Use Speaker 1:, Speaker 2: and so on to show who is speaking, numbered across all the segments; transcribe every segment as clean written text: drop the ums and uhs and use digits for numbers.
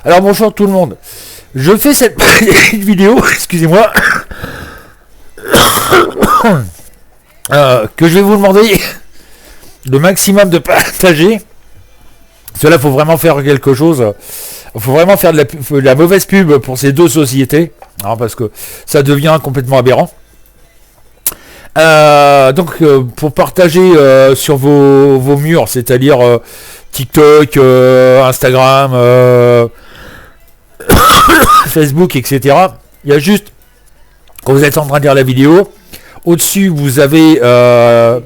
Speaker 1: Alors bonjour tout le monde. Je fais cette vidéo, excusez-moi, que je vais vous demander le maximum de partager. Cela, faut vraiment faire quelque chose. Il faut vraiment faire de la mauvaise pub pour ces deux sociétés, hein, parce que ça devient complètement aberrant. Donc pour partager sur vos murs, c'est-à-dire TikTok, Instagram, Facebook, etc. Il y a juste, quand vous êtes en train de lire la vidéo, au-dessus vous avez le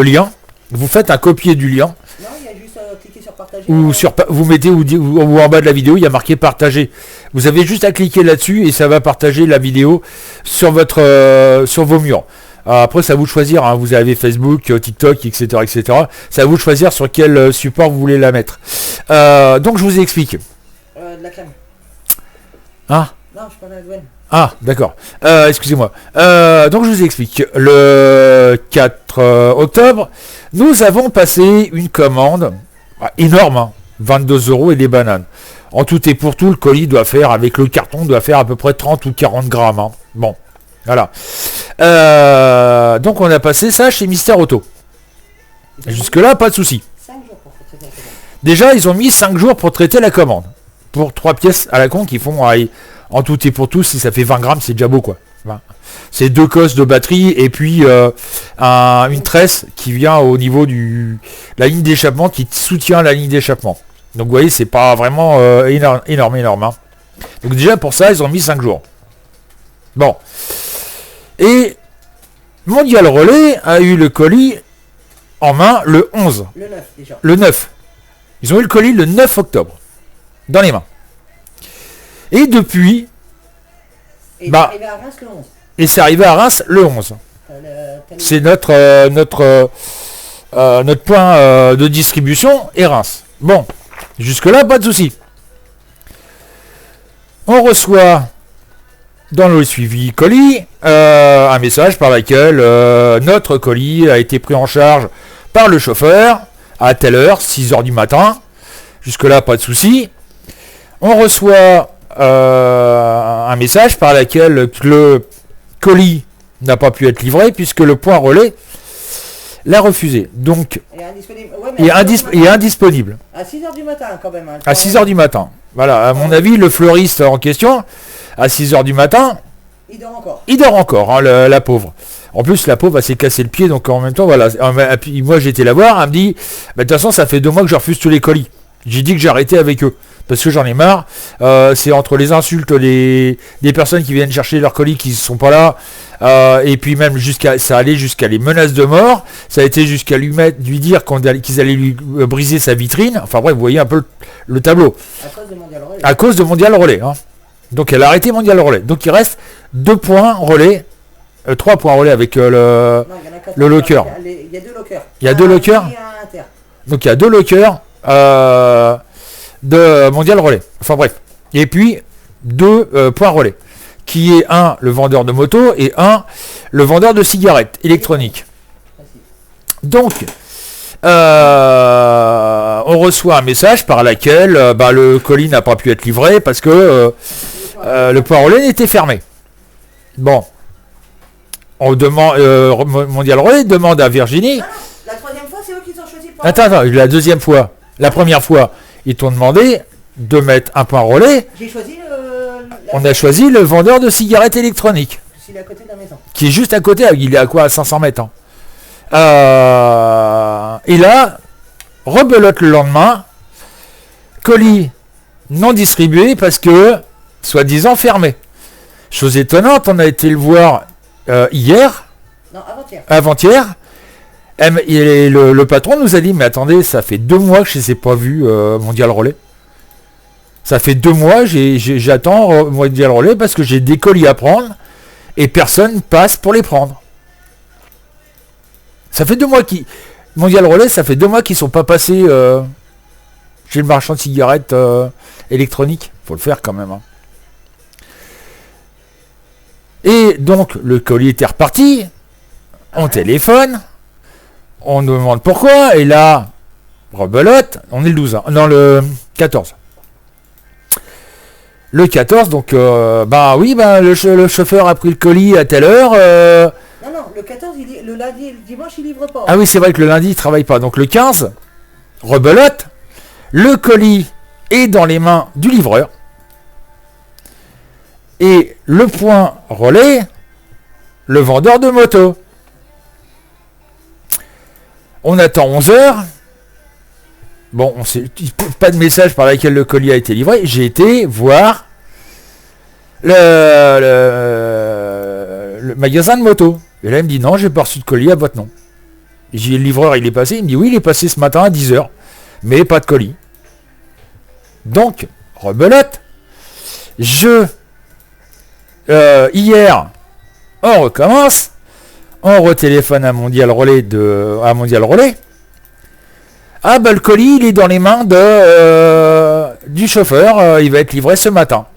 Speaker 1: lien. Vous faites un copier du lien.
Speaker 2: Non, il y a juste à cliquer sur partager.
Speaker 1: Ou vous mettez ou en bas de la vidéo, il y a marqué partager. Vous avez juste à cliquer là-dessus et ça va partager la vidéo sur vos murs. Après, c'est à vous de choisir. Hein. Vous avez Facebook, TikTok, etc., etc. C'est à vous de choisir sur quel support vous voulez la mettre. Donc, je vous explique.
Speaker 2: De la crème.
Speaker 1: Ah.
Speaker 2: Non, je parle à Gwen.
Speaker 1: Ah, d'accord. Excusez-moi. Donc, je vous explique. Le 4 octobre, nous avons passé une commande énorme, hein, 22 € et des bananes. En tout et pour tout, le colis doit faire, avec le carton, doit faire à peu près 30 ou 40 grammes. Hein. Bon, voilà. Donc, on a passé ça chez Mister Auto. Jusque-là, pas de souci.
Speaker 2: 5 jours pour traiter la commande.
Speaker 1: Déjà, ils ont mis 5 jours pour traiter la commande. Pour 3 pièces à la con qui font, en tout et pour tout, si ça fait 20 grammes, c'est déjà beau, quoi. C'est 2 cosses de batterie et puis une tresse qui vient au niveau de la ligne d'échappement, qui soutient la ligne d'échappement. Donc vous voyez, c'est pas vraiment énorme. Hein. Donc déjà pour ça, ils ont mis 5 jours. Bon. Et Mondial Relais a eu le colis en main le 11.
Speaker 2: Le 9 déjà.
Speaker 1: Le 9. Ils ont eu le colis le 9 octobre. Dans les mains. Et depuis...
Speaker 2: Et c'est arrivé à Reims le 11.
Speaker 1: Et c'est arrivé à Reims le 11. C'est notre point de distribution et Reims. Bon, jusque-là, pas de souci. On reçoit dans le suivi colis un message par lequel notre colis a été pris en charge par le chauffeur à telle heure, 6h du matin. Jusque-là, pas de souci. On reçoit un message par lequel le colis n'a pas pu être livré puisque le point relais l'a refusé. Donc, il est indisponible.
Speaker 2: À 6h du matin quand même. Hein,
Speaker 1: à 6h du matin. Voilà, à mon avis, le fleuriste en question, à 6h du matin,
Speaker 2: il dort encore.
Speaker 1: Il dort encore, hein, la pauvre. En plus, la pauvre, elle s'est cassé le pied, donc en même temps, voilà. Et puis, moi, j'ai été la voir, elle me dit, de toute façon, ça fait 2 mois que je refuse tous les colis. J'ai dit que j'arrêtais avec eux. Parce que j'en ai marre. C'est entre les insultes des personnes qui viennent chercher leurs colis qui ne sont pas là. Et puis même ça allait jusqu'à les menaces de mort. Ça a été jusqu'à lui dire qu'ils allaient lui briser sa vitrine. Enfin bref, vous voyez un peu le tableau.
Speaker 2: À cause de Mondial Relais.
Speaker 1: À cause de Mondial Relais. Hein. Donc elle a arrêté Mondial Relais. Donc il reste 2 points relais. 3 points relais avec le locker.
Speaker 2: Il y a 2 lockers.
Speaker 1: Il y a 2 lockers. Donc il y a 2 lockers. De Mondial Relais. Enfin bref. Et puis 2 points relais. Qui est un, le vendeur de moto, et un, le vendeur de cigarettes électroniques. Donc, on reçoit un message par lequel le colis n'a pas pu être livré parce que le point relais était fermé. Bon. On demande, Mondial Relais demande à Virginie.
Speaker 2: Ah, la 3e fois, c'est eux qui ont choisi le point.
Speaker 1: Attends, la 2e fois. La première fois. Ils t'ont demandé de mettre un point relais.
Speaker 2: J'ai choisi
Speaker 1: On a choisi le vendeur de cigarettes électroniques.
Speaker 2: Il est à côté de la maison.
Speaker 1: Qui est juste à côté. Il est à quoi? À 500 mètres. Hein. Et là, rebelote le lendemain. Colis non distribué parce que, soi-disant, fermé. Chose étonnante, on a été le voir hier.
Speaker 2: Non, avant-hier.
Speaker 1: Avant-hier. Et le patron nous a dit, mais attendez, ça fait 2 mois que je ne les ai pas vus, Mondial Relais. Ça fait 2 mois, j'attends Mondial Relais parce que j'ai des colis à prendre et personne passe pour les prendre. Ça fait 2 mois Mondial Relais, ça fait 2 mois qu'ils ne sont pas passés chez le marchand de cigarettes électroniques. Faut le faire quand même. Hein. Et donc, le colis était reparti. On téléphone. On nous demande pourquoi, et là, rebelote, on est le 12, hein, non, le 14. Le 14, donc, le chauffeur a pris le colis à telle heure.
Speaker 2: Non, non, le 14, le lundi et le dimanche, il livre pas.
Speaker 1: Ah oui, c'est vrai que le lundi, il travaille pas. Donc le 15, rebelote. Le colis est dans les mains du livreur. Et le point relais, le vendeur de moto. On attend 11 heures. Bon, pas de message par lequel le colis a été livré. J'ai été voir le magasin de moto. Et là, il me dit non, j'ai pas reçu de colis à votre nom. Et j'ai dit, le livreur, il est passé. Il me dit oui, il est passé ce matin à 10h. Mais pas de colis. Donc, rebelote. Hier, on recommence. On retéléphone à Mondial Relais Ah bah le colis il est dans les mains du chauffeur, il va être livré ce matin.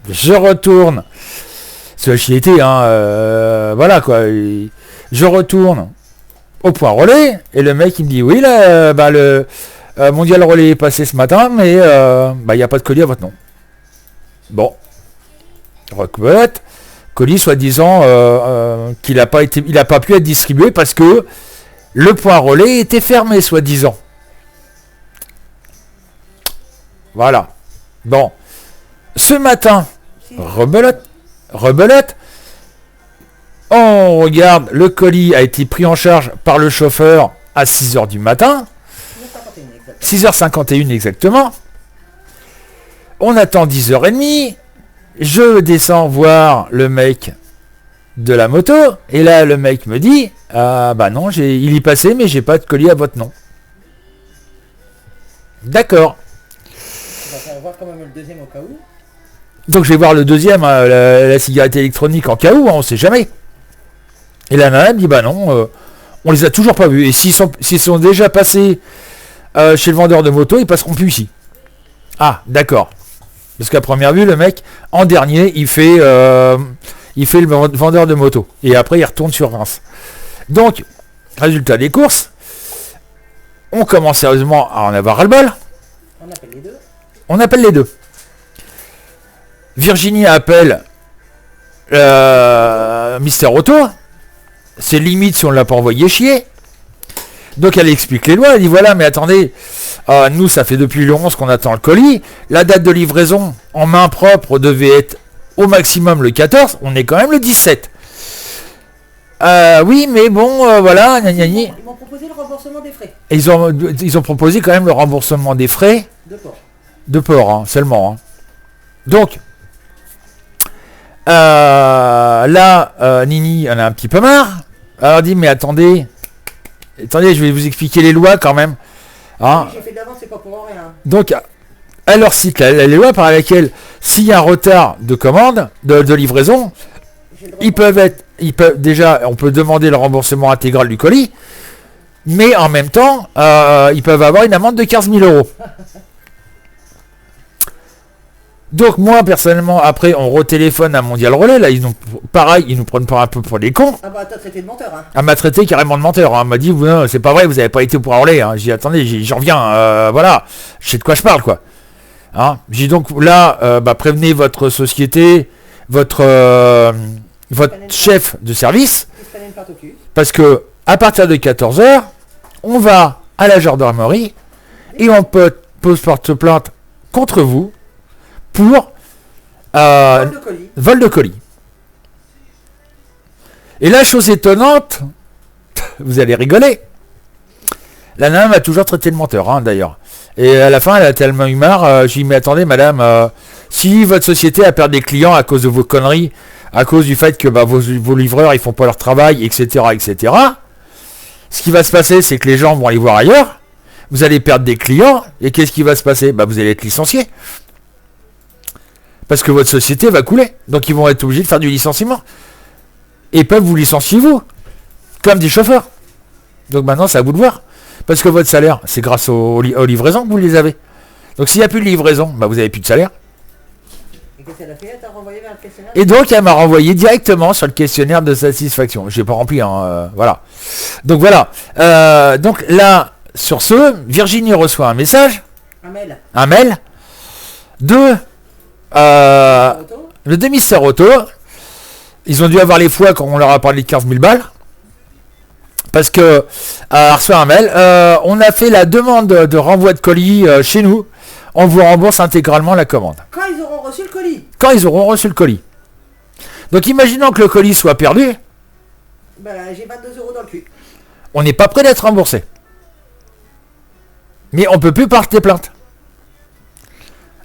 Speaker 1: Je retourne. C'est j'y étais, voilà quoi. Je retourne au point relais et le mec il me dit oui là le Mondial Relais est passé ce matin mais il n'y a pas de colis à votre nom. Bon. Rebelote. Colis soi-disant qu'il n'a pas pu être distribué parce que le point relais était fermé, soi-disant. Voilà. Bon. Ce matin, rebelote. On regarde, le colis a été pris en charge par le chauffeur à 6h du matin. 6h51 exactement. On attend 10h30. Je descends voir le mec de la moto. Et là, le mec me dit... Ah bah non, il y passé, mais j'ai pas de colis à votre nom. D'accord.
Speaker 2: On va voir quand même le deuxième au cas où.
Speaker 1: Donc je vais voir le deuxième, la cigarette électronique en cas où, on sait jamais. Et la nana me dit bah non, on les a toujours pas vus. Et s'ils sont déjà passés chez le vendeur de moto, ils passeront plus ici. Ah, d'accord. Parce qu'à première vue, le mec, en dernier, il fait le vendeur de moto. Et après, il retourne sur Reims. Donc, résultat des courses, on commence sérieusement à en avoir ras-le-bol. On appelle les deux. Virginie appelle Mister Auto. C'est limite si on ne l'a pas envoyé chier. Donc elle explique les lois. Elle dit voilà, mais attendez, nous ça fait depuis le 11 qu'on attend le colis. La date de livraison en main propre devait être au maximum le 14. On est quand même le 17. Oui, mais bon, voilà.
Speaker 2: Ils m'ont proposé le remboursement des frais.
Speaker 1: Et ils ont proposé quand même le remboursement des frais de port, seulement. Donc, Nini en a un petit peu marre. Alors elle dit, mais attendez, je vais vous expliquer les lois quand même.
Speaker 2: J'ai fait d'avance, c'est pas pour rien.
Speaker 1: Donc, elle leur cite les lois par lesquelles, s'il y a un retard de commande, de livraison, déjà, on peut demander le remboursement intégral du colis, mais en même temps, ils peuvent avoir une amende de 15 000 €. Donc moi, personnellement, après, on retéléphone à Mondial Relais, là, ils nous prennent pas un peu pour des cons.
Speaker 2: Ah bah, t'as traité de menteur, hein.
Speaker 1: Elle m'a traité carrément de menteur, Elle m'a dit, non, c'est pas vrai, vous avez pas été au point relais, J'ai dit, attendez, j'en reviens, voilà, je sais de quoi je parle, quoi. J'ai dit, donc, là, prévenez votre société, votre chef de service, parce que, à partir de 14h, on va à la gendarmerie, et on porte plainte contre vous, pour vol de colis. Et la chose étonnante, vous allez rigoler, la nana m'a toujours traité de menteur, d'ailleurs. Et à la fin, elle a tellement eu marre, j'ai dit, mais attendez madame, si votre société a perdu des clients à cause de vos conneries, à cause du fait que vos livreurs ils font pas leur travail, etc., ce qui va se passer, c'est que les gens vont aller voir ailleurs, vous allez perdre des clients, et qu'est-ce qui va se passer ? Vous allez être licencié. Parce que votre société va couler. Donc ils vont être obligés de faire du licenciement. Et peuvent vous licencier vous. Comme des chauffeurs. Donc maintenant c'est à vous de voir. Parce que votre salaire, c'est grâce aux livraisons que vous les avez. Donc s'il n'y a plus de livraison, vous n'avez plus de salaire.
Speaker 2: Et qu'est-ce qu'elle a fait ? Elle t'a renvoyé vers le questionnaire ?
Speaker 1: Et donc elle m'a renvoyé directement sur le questionnaire de satisfaction. Je n'ai pas rempli, voilà. Donc voilà. Donc là, sur ce, Virginie reçoit un message.
Speaker 2: Un mail.
Speaker 1: De
Speaker 2: Auto.
Speaker 1: Le de Mister Auto, ils ont dû avoir les foies quand on leur a parlé de 15 000 balles. Parce que, a reçu un mail, on a fait la demande de renvoi de colis chez nous. On vous rembourse intégralement la commande.
Speaker 2: Quand ils auront reçu le colis.
Speaker 1: Quand ils auront reçu le colis. Donc imaginons que le colis soit perdu,
Speaker 2: Ben, j'ai 22 € dans le cul.
Speaker 1: on n'est pas prêt d'être remboursé. Mais on peut plus porter plainte.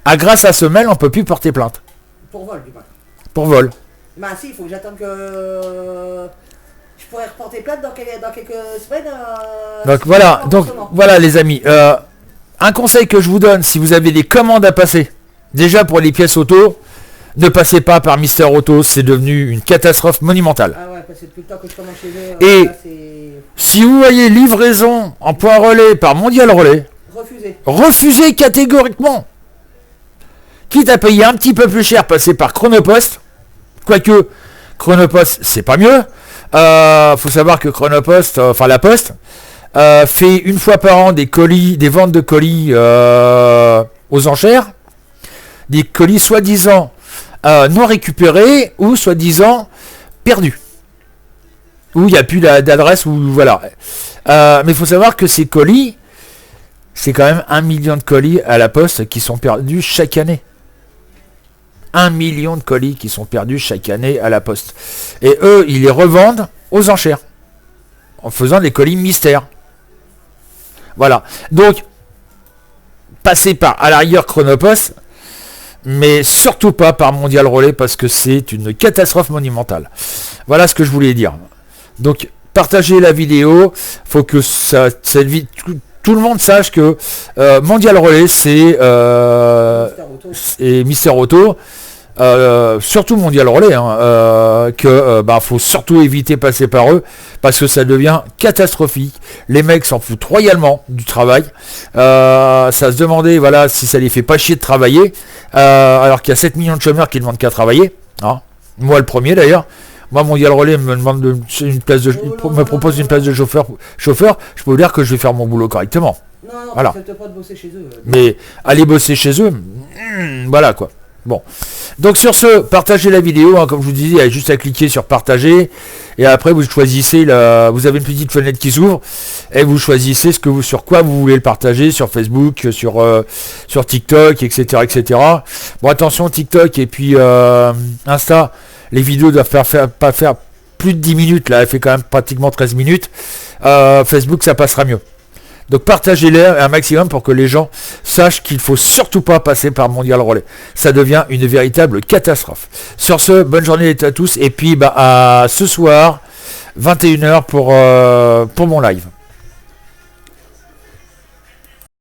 Speaker 1: Ah, grâce à ce mail, on peut plus porter plainte.
Speaker 2: Pour vol, du moins.
Speaker 1: Pour vol.
Speaker 2: Ben, si, il faut que j'attende que. Je pourrais reporter plainte dans quelques semaines.
Speaker 1: Donc
Speaker 2: si
Speaker 1: voilà,
Speaker 2: je fais un
Speaker 1: donc
Speaker 2: remboursement.
Speaker 1: voilà les amis. Un conseil que je vous donne, si vous avez des commandes à passer, déjà pour les pièces auto, ne passez pas par Mister Auto, c'est devenu une catastrophe monumentale.
Speaker 2: Ah ouais, parce que depuis le temps que je commande chez eux,
Speaker 1: Et-
Speaker 2: là, c'est
Speaker 1: Si vous voyez livraison en point relais par Mondial Relais,
Speaker 2: refusé.
Speaker 1: refusez catégoriquement. Quitte à payer un petit peu plus cher, passer par Chronopost, quoique Chronopost c'est pas mieux. Faut savoir que Chronopost, enfin la Poste, fait une fois par an des colis, des ventes de colis aux enchères, des colis soi-disant non récupérés ou soi-disant perdus, où il n'y a plus d'adresse, ou voilà. Mais il faut savoir que ces colis, c'est quand même 1 million de colis à la Poste qui sont perdus chaque année. 1 million de colis qui sont perdus chaque année à la Poste. Et eux, ils les revendent aux enchères, en faisant des colis mystères. Voilà. Donc, passez par, à l'arrière, Chronopost, mais surtout pas par Mondial Relais, parce que c'est une catastrophe monumentale. Voilà ce que je voulais dire. Donc, partagez la vidéo. Faut que tout le monde sache que Mondial Relais, c'est
Speaker 2: Mister Auto.
Speaker 1: et Mister Auto, surtout Mondial Relais, faut surtout éviter de passer par eux, parce que ça devient catastrophique. Les mecs s'en foutent royalement du travail. Ça se demandait, voilà, si ça les fait pas chier de travailler, alors qu'il y a 7 millions de chômeurs qui ne demandent qu'à travailler. Hein. Moi le premier d'ailleurs. Moi, Mondial Relais me demande une place de, me propose une place de chauffeur. Je peux vous dire que je vais faire mon boulot correctement.
Speaker 2: Non,
Speaker 1: Voilà.
Speaker 2: accepte pas de bosser chez eux.
Speaker 1: Mais aller bosser chez eux, voilà quoi. Bon. Donc sur ce, partagez la vidéo, hein, comme je vous disais, il y a juste à cliquer sur partager. Et après, vous choisissez, vous avez une petite fenêtre qui s'ouvre. Et vous choisissez sur quoi vous voulez le partager, sur Facebook, sur TikTok, etc., etc. Bon, attention, TikTok et puis Insta, les vidéos doivent pas faire plus de 10 minutes. Là, elle fait quand même pratiquement 13 minutes. Facebook, ça passera mieux. Donc partagez-les un maximum pour que les gens sachent qu'il ne faut surtout pas passer par Mondial Relais. Ça devient une véritable catastrophe. Sur ce, bonne journée à tous. Et puis à ce soir, 21h pour mon live.